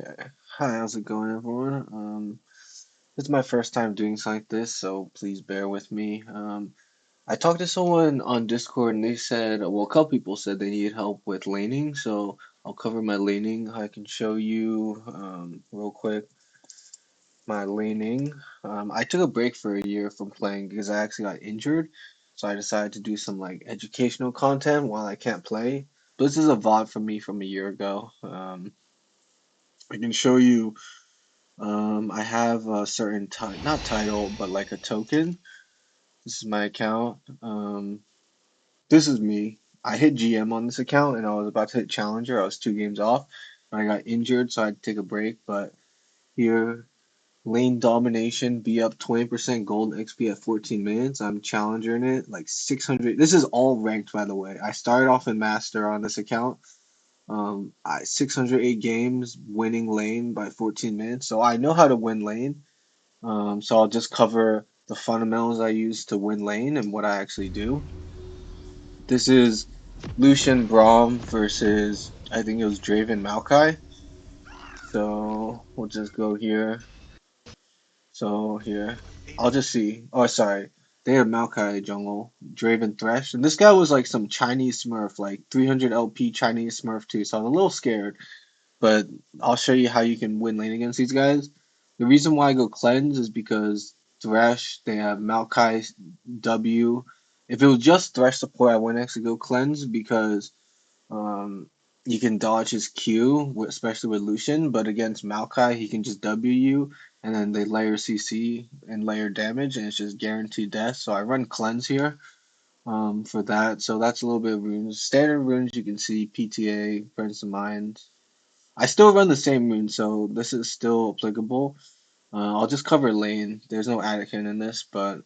Okay. Hi, how's it going, everyone? This is my first time doing something like this, so please bear with me. I talked to someone on Discord and they said, well, a couple people said they need help with laning, so I'll cover my laning. I can show you, real quick, my laning. I took a break for a year from playing because I actually got injured, so I decided to do some like educational content while I can't play. But this is a VOD from me from a year ago. I can show you. I have a certain not title, but like a token. This is my account. This is me. I hit GM on this account and I was about to hit Challenger. I was 2 games off. I got injured, so I had to take a break. But here, lane domination, be up 20% gold XP at 14 minutes. I'm Challenger in it, like 600. This is all ranked, by the way. I started off in Master on this account. 608 games, winning lane by 14 minutes. So I know how to win lane. So I'll just cover the fundamentals I use to win lane and what I actually do. This is Lucian Braum versus I think it was Draven Maokai. So we'll just go here. So here, I'll just see. Oh, sorry. They have Maokai jungle, Draven Thresh, and this guy was like some Chinese Smurf, like 300 LP Chinese Smurf too. So I was a little scared, but I'll show you how you can win lane against these guys. The reason why I go cleanse is because Thresh, they have Maokai W. If it was just Thresh support, I wouldn't actually go cleanse because um, you can dodge his Q, especially with Lucian. But against Maokai, he can just W you, and then they layer CC and layer damage, and it's just guaranteed death. So I run cleanse here for that. So that's a little bit of runes. Standard runes you can see PTA, Friends of Mind. I still run the same rune, so this is still applicable. I'll just cover lane. There's no Anakin in this, but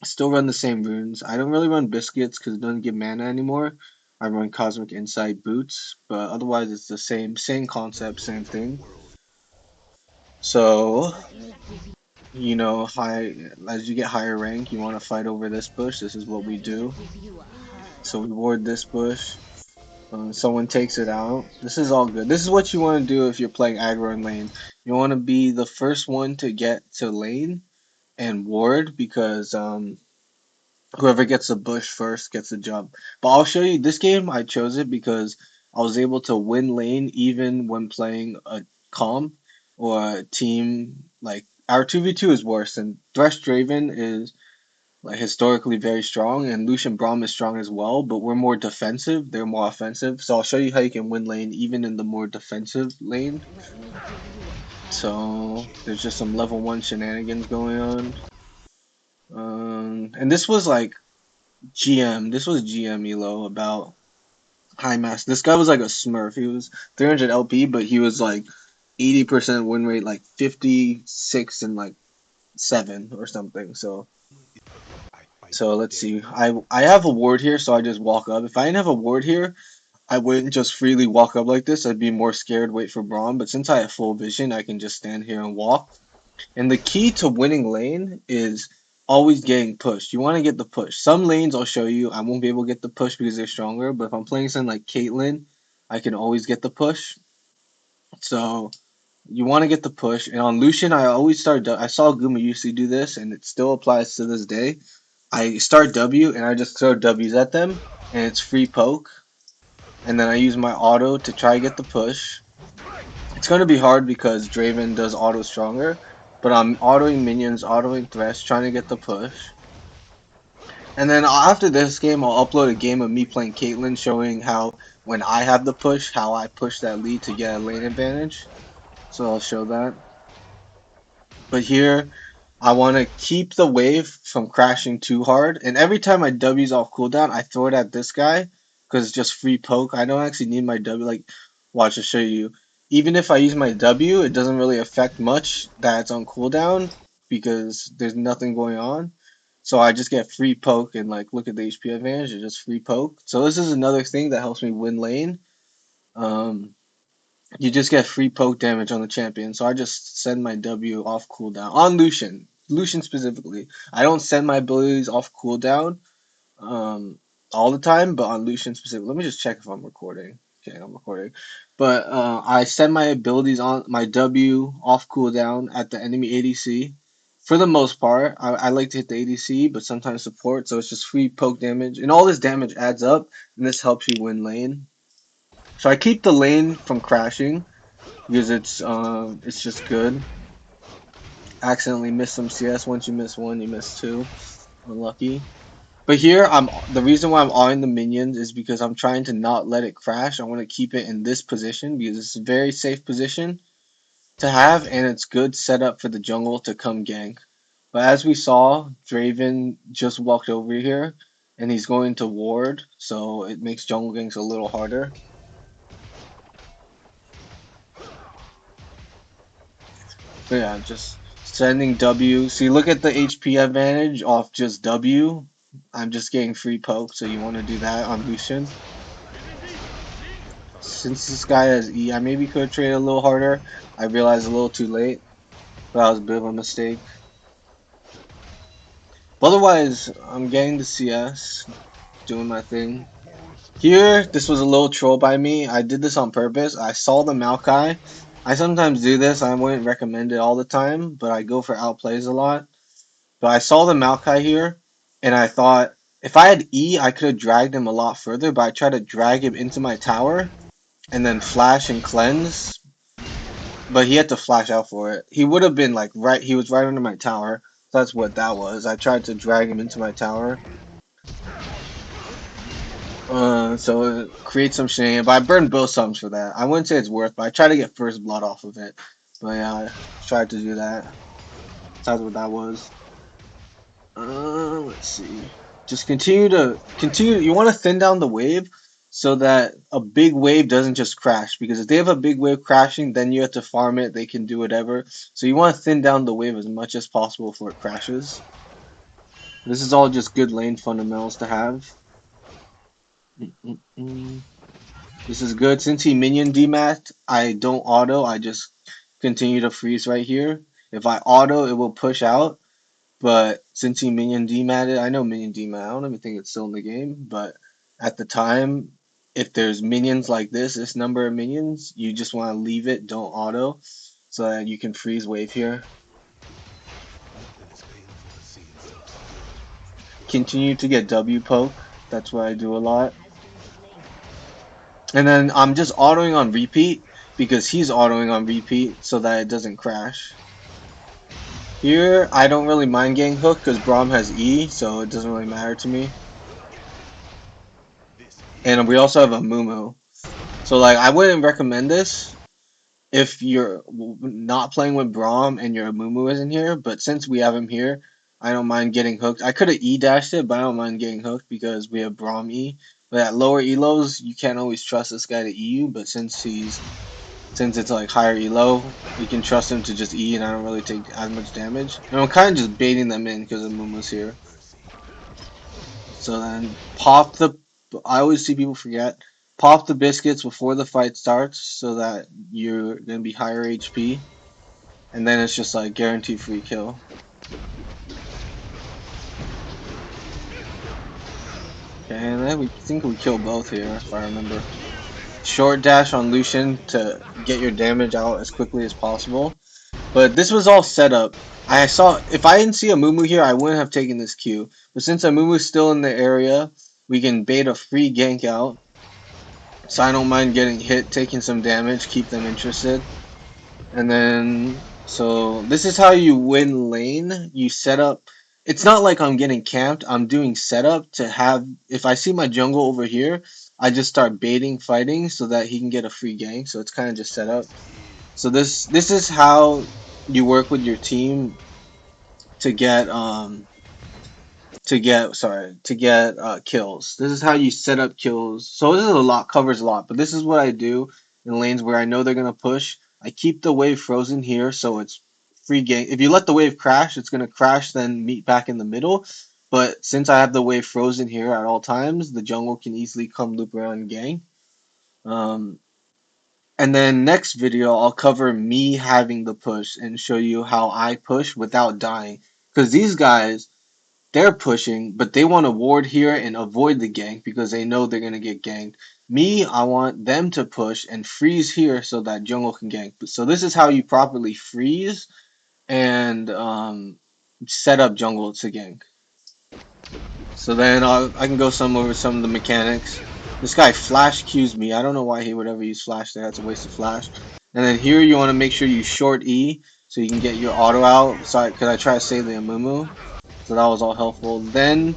I still run the same runes. I don't really run biscuits because it doesn't give mana anymore. I run Cosmic Insight boots, but otherwise it's the same concept, same thing. So, high as you get higher rank, you want to fight over this bush. This is what we do. So we ward this bush. Someone takes it out. This is all good. This is what you want to do if you're playing aggro in lane. You want to be the first one to get to lane and ward because whoever gets the bush first gets the job. But I'll show you this game. I chose it because I was able to win lane even when playing a comp or a team. Like our 2v2 is worse, and Thresh Draven is like historically very strong, and Lucian Braum is strong as well, but we're more defensive. They're more offensive. So I'll show you how you can win lane even in the more defensive lane. So there's just some level 1 shenanigans going on. And this was like GM. This was GM Elo about high mass. This guy was like a Smurf. He was 300 LP, but he was like 80% win rate, like 56 and like 7 or something. So let's see. I have a ward here, so I just walk up. If I didn't have a ward here, I wouldn't just freely walk up like this. I'd be more scared, wait for Braum. But since I have full vision, I can just stand here and walk. And the key to winning lane is always getting pushed. You want to get the push. Some lanes I'll show you, I won't be able to get the push because they're stronger. But if I'm playing something like Caitlyn, I can always get the push. So you want to get the push. And on Lucian, I always start. I saw Guma used to do this, and it still applies to this day. I start W and I just throw W's at them, and it's free poke. And then I use my auto to try to get the push. It's going to be hard because Draven does auto stronger, but I'm autoing minions, autoing Thresh, trying to get the push. And then after this game, I'll upload a game of me playing Caitlyn, showing how when I have the push, how I push that lead to get a lane advantage. So I'll show that. But here, I want to keep the wave from crashing too hard. And every time my W's off cooldown, I throw it at this guy because it's just free poke. I don't actually need my W. Like, watch, I'll show you. Even if I use my W, it doesn't really affect much that it's on cooldown because there's nothing going on. So I just get free poke and like look at the HP advantage. It's just free poke. So this is another thing that helps me win lane. Um, you just get free poke damage on the champion. So I just send my W off cooldown on Lucian. Lucian specifically. I don't send my abilities off cooldown um, all the time, but on Lucian specifically. Let me just check if I'm recording. Okay, I'm recording. But I set my abilities on my W off cooldown at the enemy ADC. For the most part, I like to hit the ADC, but sometimes support, so it's just free poke damage. And all this damage adds up, and this helps you win lane. So I keep the lane from crashing because it's just good. Accidentally miss some CS. Once you miss one, you miss two. Unlucky. But here, the reason why I'm awing the minions is because I'm trying to not let it crash. I want to keep it in this position because it's a very safe position to have, and it's good setup for the jungle to come gank. But as we saw, Draven just walked over here, and he's going to ward, so it makes jungle ganks a little harder. But yeah, just sending W. See, look at the HP advantage off just W. I'm just getting free poke, so you want to do that on Lucian. Since this guy has E, I maybe could have traded a little harder. I realized a little too late, but that was a bit of a mistake. But otherwise, I'm getting the CS, doing my thing. Here, this was a little troll by me. I did this on purpose. I saw the Maokai. I sometimes do this. I wouldn't recommend it all the time, but I go for outplays a lot. But I saw the Maokai here, and I thought if I had E, I could have dragged him a lot further, but I tried to drag him into my tower and then flash and cleanse, but he had to flash out for it. He would have been like right. He was right under my tower. So that's what that was. I tried to drag him into my tower. So it creates some shenanigans. But I burned both sums for that. I wouldn't say it's worth, but I tried to get first blood off of it. But yeah, I tried to do that. That's what that was. Let's see. Just continue. You want to thin down the wave so that a big wave doesn't just crash. Because if they have a big wave crashing, then you have to farm it. They can do whatever. So you want to thin down the wave as much as possible before it crashes. This is all just good lane fundamentals to have. Mm-mm-mm. This is good. Since he minion demat, I don't auto. I just continue to freeze right here. If I auto, it will push out. But since he minion dematted, I know minion demat. I don't even think it's still in the game. But at the time, if there's minions like this number of minions, you just want to leave it. Don't auto, so that you can freeze wave here. Continue to get W poke. That's what I do a lot. And then I'm just autoing on repeat because he's autoing on repeat so that it doesn't crash. Here, I don't really mind getting hooked because Braum has E, so it doesn't really matter to me. And we also have a Mumu. So, like, I wouldn't recommend this if you're not playing with Braum and your Mumu isn't here, but since we have him here, I don't mind getting hooked. I could have E dashed it, but I don't mind getting hooked because we have Braum E. But at lower elos, you can't always trust this guy to E you, but since it's like higher elo, we can trust him to just E and I don't really take as much damage. And I'm kind of just baiting them in because of Mumu's here. So then pop the. I always see people forget. Pop the biscuits before the fight starts so that you're gonna be higher HP, and then it's just like guaranteed free kill. Okay, and then we think we kill both here if I remember. Short dash on Lucian to get your damage out as quickly as possible. But this was all set up. I saw if I didn't see a Mumu here, I wouldn't have taken this Q. But since a Mumu's still in the area, we can bait a free gank out. So I don't mind getting hit, taking some damage, keep them interested. And then so this is how you win lane. You set up. It's not like I'm getting camped. I'm doing setup to have. If I see my jungle over here, I just start baiting fighting so that he can get a free gank. So it's kind of just set up. So this is how you work with your team to get kills. This is how you set up kills. So this is a lot covers a lot, but this is what I do in lanes where I know they're gonna push. I keep the wave frozen here, so it's free game. If you let the wave crash, it's gonna crash, then meet back in the middle. But since I have the wave frozen here at all times, the jungle can easily come loop around and gang. Um, and then next video, I'll cover me having the push and show you how I push without dying. Because these guys, they're pushing, but they want to ward here and avoid the gank because they know they're going to get ganked. Me, I want them to push and freeze here so that jungle can gank. So this is how you properly freeze and set up jungle to gank. So then I can go some over some of the mechanics. This guy flash cues me. I don't know why he would ever use flash there. That's a waste of flash. And then here you want to make sure you short E so you can get your auto out. Sorry, because I try to save the Amumu. So that was all helpful. Then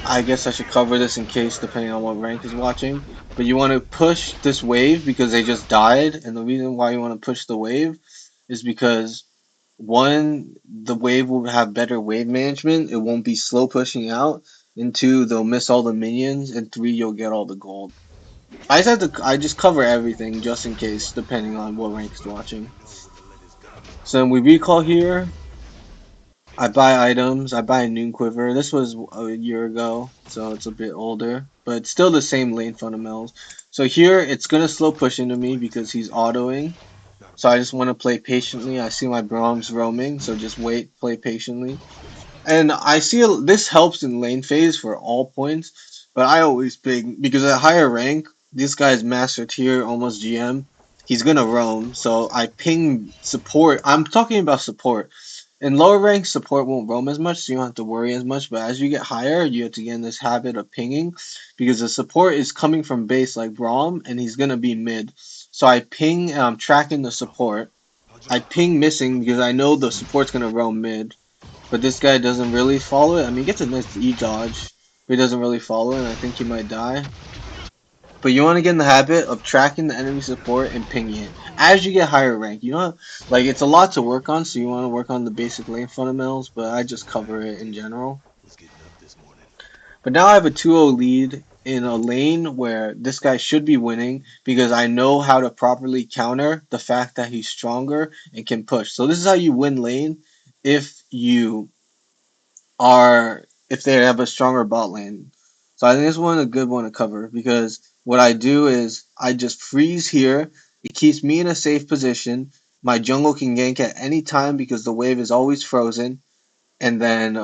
I guess I should cover this in case depending on what rank is watching. But you want to push this wave because they just died. And the reason why you want to push the wave is because one, the wave will have better wave management. It won't be slow pushing out. And two, they'll miss all the minions. And three, you'll get all the gold. I just cover everything just in case, depending on what rank is watching. So then we recall here. I buy items. I buy a noon quiver. This was a year ago, so it's a bit older, but still the same lane fundamentals. So here it's gonna slow push into me because he's autoing. So I just want to play patiently. I see my Brahms roaming, so just wait, play patiently. And I see this helps in lane phase for all points, but I always ping because at higher rank, this guy's master tier, almost GM. He's gonna roam, so I ping support. I'm talking about support. In lower rank, support won't roam as much, so you don't have to worry as much. But as you get higher, you have to get in this habit of pinging because the support is coming from base like Braum, and he's gonna be mid. So I ping and I'm tracking the support. I ping missing because I know the support's gonna roam mid. But this guy doesn't really follow it. I mean, he gets a nice E dodge, but he doesn't really follow it, and I think he might die. But you want to get in the habit of tracking the enemy support and pinging it as you get higher rank. You know, like it's a lot to work on, so you want to work on the basic lane fundamentals. But I just cover it in general. But now I have a 2-0 lead in a lane where this guy should be winning because I know how to properly counter the fact that he's stronger and can push. So this is how you win lane if you are if they have a stronger bot lane. So I think this one a good one to cover because what I do is I just freeze here. It keeps me in a safe position. My jungle can gank at any time because the wave is always frozen, and then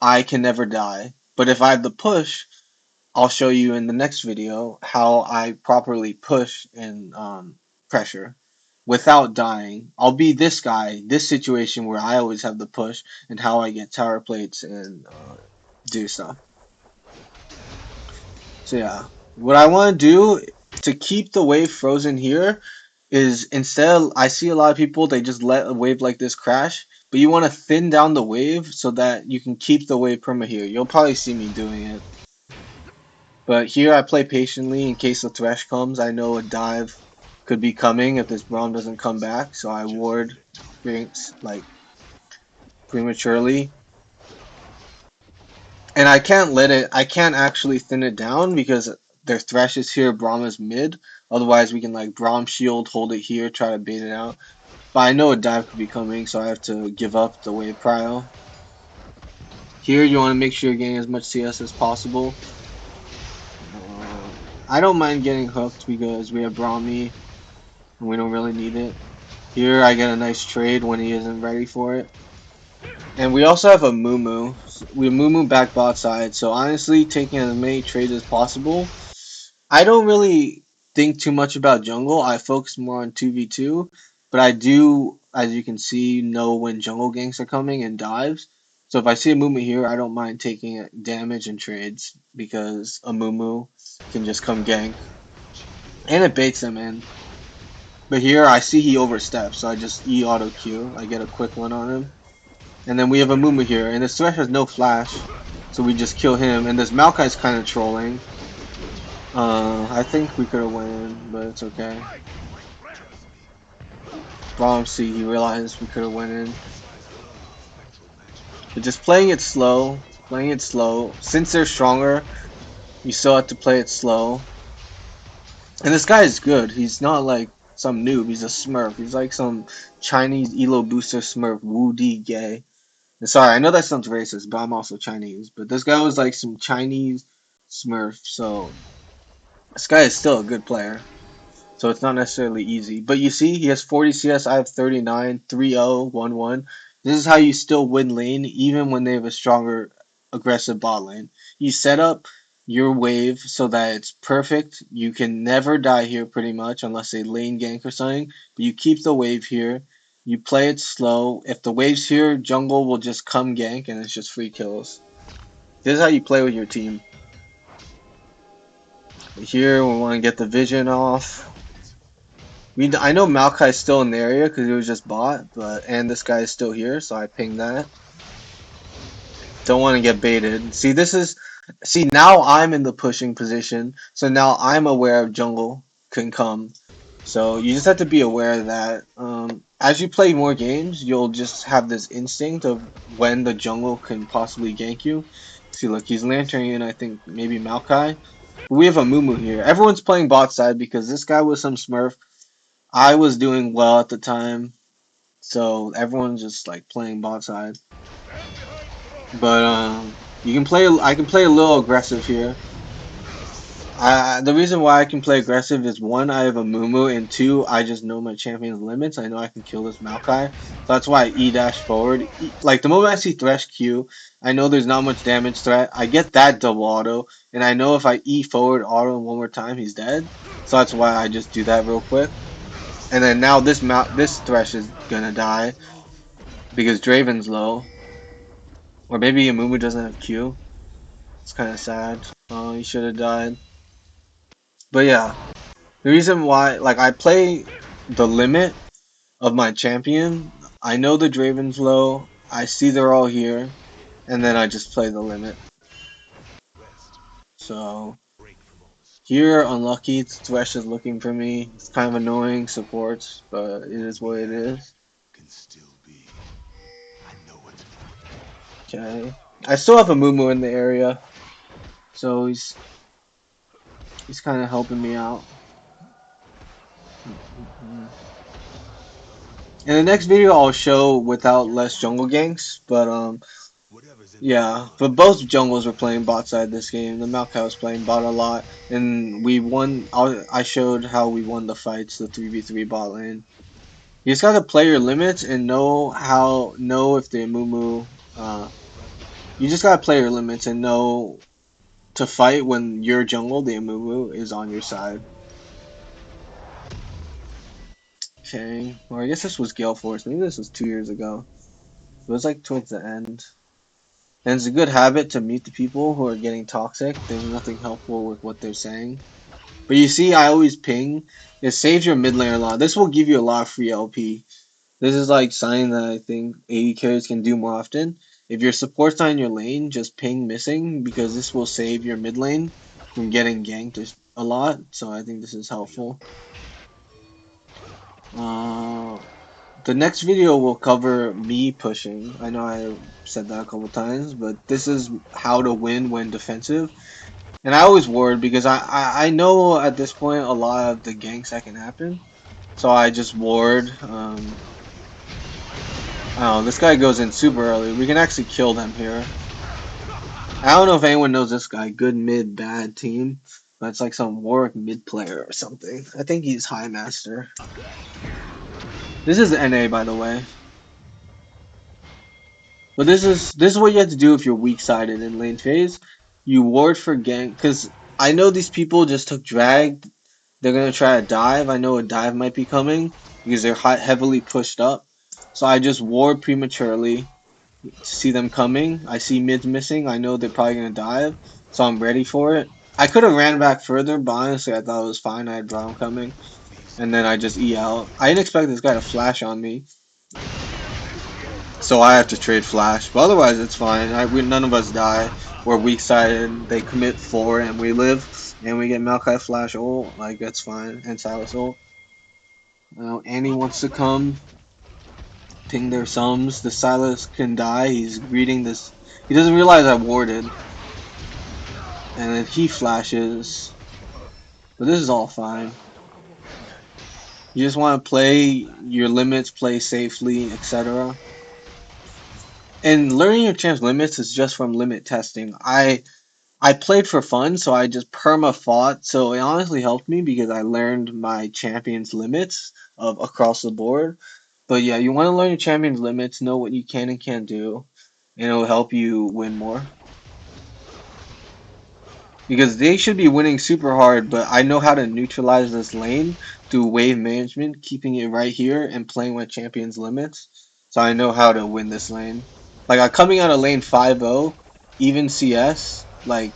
I can never die. But if I have the push, I'll show you in the next video how I properly push and pressure without dying. I'll be this guy, this situation where I always have the push and how I get tower plates and do stuff. So yeah, what I want to do to keep the wave frozen here is instead I see a lot of people they just let a wave like this crash, but you want to thin down the wave so that you can keep the wave perma here. You'll probably see me doing it. But here I play patiently in case the thresh comes. I know a dive could be coming if this Braum doesn't come back, so I ward Binks like prematurely. And I can't actually thin it down because their thresh is here, Braum is mid. Otherwise we can like Braum shield, hold it here, try to bait it out. But I know a dive could be coming, so I have to give up the wave prio. Here you want to make sure you're getting as much CS as possible. I don't mind getting hooked because we have Brahmi and we don't really need it. Here I get a nice trade when he isn't ready for it. And we also have a Mumu. We have Mumu back bot side, so honestly, taking as many trades as possible. I don't really think too much about jungle. I focus more on 2v2, but I do, as you can see, know when jungle ganks are coming and dives. So if I see a Mumu here, I don't mind taking damage and trades because a Mumu can just come gank. And it baits them in. But here I see he oversteps, so I just E auto Q. I get a quick one on him. And then we have a Mumu here, and this Thresh has no flash, so we just kill him. And this Maokai's kind of trolling. I think we could have won, but it's okay. Braum see, he realized we could have went in. But just playing it slow, playing it slow. Since they're stronger, you still have to play it slow. And this guy is good. He's not like some noob. He's a Smurf. He's like some Chinese Elo booster Smurf, Wu Di gay. Sorry, I know that sounds racist, but I'm also Chinese. But this guy was like some Chinese Smurf, so this guy is still a good player. So it's not necessarily easy. But you see, he has 40 CS, I have 39, 3-0, 1-1. This is how you still win lane, even when they have a stronger, aggressive bot lane. You set up, your wave so that it's perfect. You can never die here pretty much unless they lane gank or something. But you keep the wave here. You play it slow. If the wave's here, jungle will just come gank and it's just free kills. This is how you play with your team. Here we want to get the vision off. I know Maokai's still in the area because he was just bought, but and this guy is still here, so I pinged that. Don't want to get baited. See now I'm in the pushing position, so now I'm aware of jungle can come. So you just have to be aware of that. As you play more games, you'll just have this instinct of when the jungle can possibly gank you. See, look, he's lanterning in, I think, maybe Maokai. We have a Mumu here. Everyone's playing bot side because this guy was some smurf. I was doing well at the time, so everyone's just like playing bot side. But you can play. I can play a little aggressive here. The reason why I can play aggressive is one, I have a Mumu, and two, I just know my champion's limits. I know I can kill this Maokai, so that's why I E dash forward. Like the moment I see Thresh Q, I know there's not much damage threat. I get that double auto, and I know if I E forward auto one more time, he's dead. So that's why I just do that real quick. And then now this Thresh is gonna die because Draven's low, or maybe Mumu doesn't have Q. It's kind of sad. Oh, he should have died. But yeah. The reason why, like, I play the limit of my champion. I know the Draven's low. I see they're all here, and then I just play the limit. So here, unlucky. Thresh is looking for me. It's kind of annoying supports, but it is what it is. Okay, I still have a Mumu in the area, so he's kind of helping me out. In the next video, I'll show without less jungle ganks, but yeah, but both jungles were playing bot side this game. The Maokai was playing bot a lot, and we won. I showed how we won the fights, the 3v3 bot lane. You just gotta play your limits and know if the Mumu. You just gotta play your limits and know to fight when your jungle, the Mumu, is on your side. Okay, or I guess this was Gale Force. Maybe this was 2 years ago. It was like towards the end. And it's a good habit to mute the people who are getting toxic. There's nothing helpful with what they're saying. But you see, I always ping. It saves your mid laner a lot. This will give you a lot of free LP. This is like something that I think AD carries can do more often. If your support's not in your lane, just ping missing because this will save your mid lane from getting ganked a lot. So I think this is helpful. Uh, the next video will cover me pushing. I know I said that a couple times, but this is how to win when defensive. And I always worried because I know at this point a lot of the ganks that can happen. So I just ward. Oh, this guy goes in super early. We can actually kill them here. I don't know if anyone knows this guy. Good mid, bad team. But it's like some Warwick mid player or something. I think he's High Master. This is NA, by the way. But this is what you have to do if you're weak sided in lane phase. You ward for gank because I know these people just took drag. They're gonna try a dive. I know a dive might be coming because they're heavily pushed up. So I just ward prematurely to see them coming. I see mids missing. I know they're probably gonna dive, so I'm ready for it. I could have ran back further, but honestly, I thought it was fine. I had Drown coming, and then I just E out. I didn't expect this guy to flash on me, so I have to trade flash. But otherwise, it's fine. None of us die. We're weak sided. They commit 4, and we live, and we get Maokai flash ult. Like that's fine. And Silas ult. Annie wants to come. Ping their sums. The Silas can die. He's reading this. He doesn't realize I warded. And then he flashes. But this is all fine. You just want to play your limits, play safely, etc. And learning your champ's limits is just from limit testing. I played for fun, so I just perma fought. So it honestly helped me because I learned my champion's limits of across the board. But yeah, you want to learn your champion's limits, know what you can and can't do, and it'll help you win more. because they should be winning super hard, but I know how to neutralize this lane through wave management, keeping it right here and playing with champions limits. So I know how to win this lane. Like I'm coming out of lane 5-0, even CS, like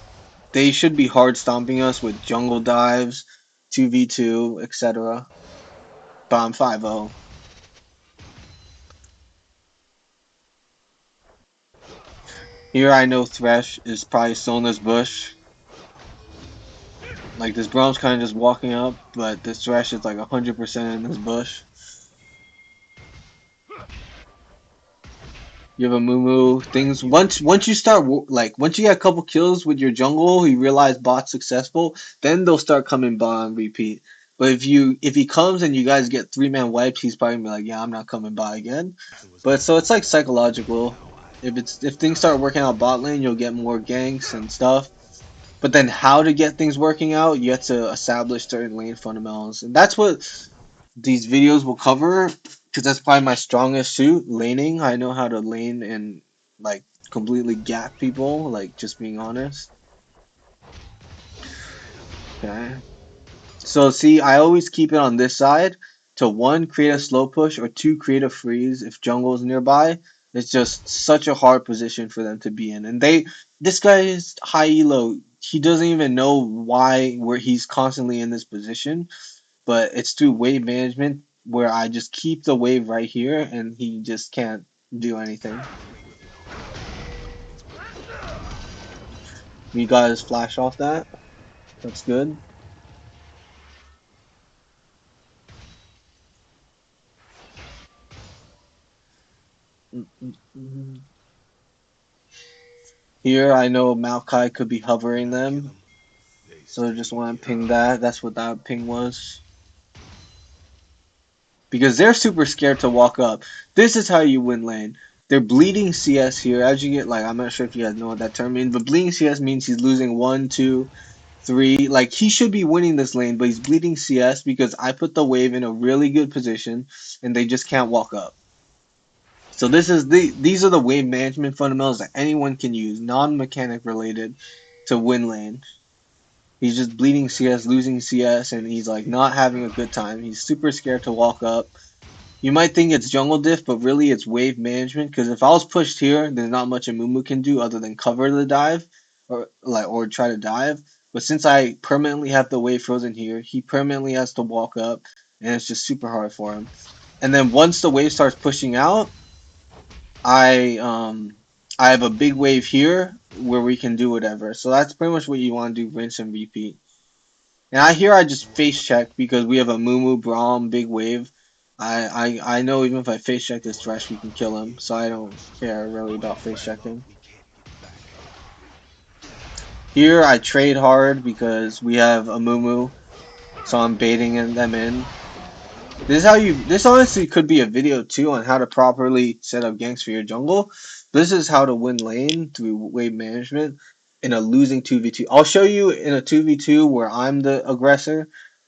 they should be hard stomping us with jungle dives, 2v2, etc. But I'm 5-0. Here I know Thresh is probably still in this bush. Like this Brahm's kind of just walking up, but this Thresh is like 100% in this bush. You have a Moo. Things once you start like once you get a couple kills with your jungle, you realize bot's successful. Then they'll start coming by and repeat. But if he comes and you guys get 3-man wipes, he's probably gonna be like, yeah, I'm not coming by again. But so it's like psychological. If things start working out bot lane, you'll get more ganks and stuff. But then how to get things working out, you have to establish certain lane fundamentals, and that's what these videos will cover because that's probably my strongest suit, laning. I know how to lane and like completely gap people, like just being honest. Okay. So see, I always keep it on this side to one, create a slow push, or two, create a freeze if jungle is nearby. It's just such a hard position for them to be in. And this guy is high elo. He doesn't even know why where he's constantly in this position, but it's through wave management where I just keep the wave right here and he just can't do anything. You guys flash off that. That's good. Here I know Maokai could be hovering them, so I just want to ping that. That's what that ping was. Because they're super scared to walk up. This is how you win lane. They're bleeding CS here. As you get, like, I'm not sure if you guys know what that term means, but bleeding CS means he's losing one, two, three. Like, he should be winning this lane, but he's bleeding CS because I put the wave in a really good position and they just can't walk up. So these are the wave management fundamentals that anyone can use, non-mechanic related, to win lane. He's just bleeding CS, losing CS, and he's like not having a good time. He's super scared to walk up. You might think it's jungle diff, but really it's wave management. Because if I was pushed here, there's not much a Mumu can do other than cover the dive, or try to dive. But since I permanently have the wave frozen here, he permanently has to walk up, and it's just super hard for him. And then once the wave starts pushing out, I um I have a big wave here where we can do whatever. So that's pretty much what you want to do, rinse and repeat. And I just face check because we have a Mumu Braum big wave. I know even if I face check this Thresh, we can kill him, so I don't care really about face checking. Here I trade hard because we have a Mumu, so I'm baiting them in. This is how you. This honestly could be a video too on how to properly set up ganks for your jungle. This is how to win lane through wave management in a losing 2v2. I'll show you in a 2v2 where I'm the aggressor,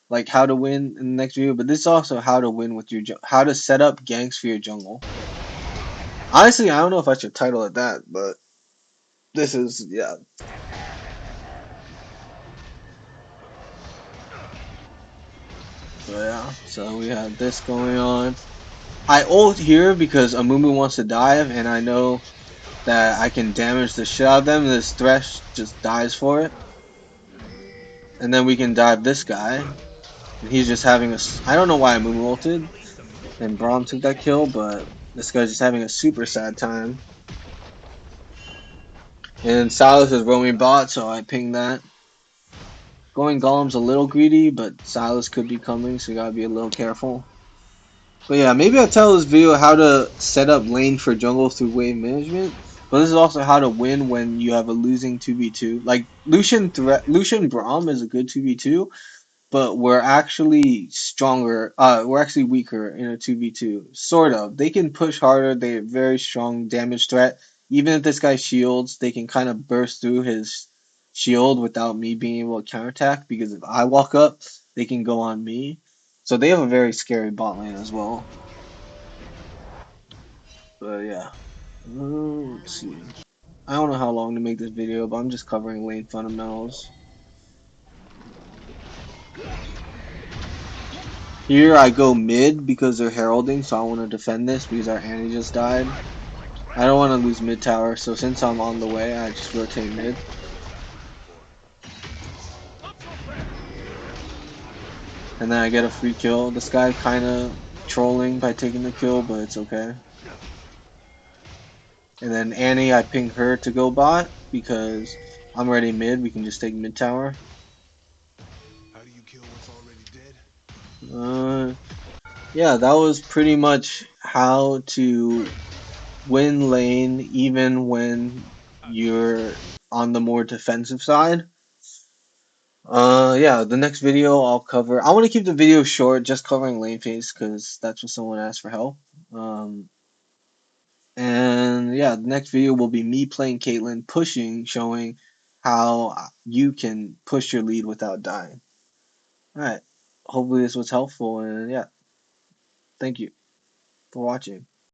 like how to win in the next video. But this is also how to win with your how to set up ganks for your jungle. Honestly, I don't know if I should title it that, but this is yeah. So yeah, so we have this going on. I ult here because Amumu wants to dive, and I know that I can damage the shit out of them. This Thresh just dies for it. And then we can dive this guy. And he's just having a. I don't know why I moon ulted and Braum took that kill, but this guy's just having a super sad time. And Silas is roaming bot, so I ping that. Going Golem's a little greedy, but Silas could be coming, so you gotta be a little careful. But yeah, maybe I'll tell this video how to set up lane for jungle through wave management. But this is also how to win when you have a losing 2v2. Like Lucian Braum is a good 2v2, but we're actually stronger. We're actually weaker in a 2v2. Sort of. They can push harder. They have very strong damage threat. Even if this guy shields, they can kind of burst through his shield without me being able to counterattack. Because if I walk up, they can go on me. So they have a very scary bot lane as well. But yeah. Let's see. I don't know how long to make this video, but I'm just covering lane fundamentals. Here I go mid because they're heralding, so I want to defend this because our Annie just died. I don't want to lose mid tower, so since I'm on the way, I just rotate mid. And then I get a free kill. This guy kind of trolling by taking the kill, but it's okay. And then Annie, I ping her to go bot because I'm already mid. We can just take mid tower. How do you kill what's already dead? Uh, yeah, that was pretty much how to win lane even when you're on the more defensive side. Yeah, the next video I'll cover. I want to keep the video short, just covering lane phase because that's what someone asked for help. Um, and yeah, the next video will be me playing Caitlyn, pushing, showing how you can push your lead without dying. All right. Hopefully this was helpful, and yeah, thank you for watching.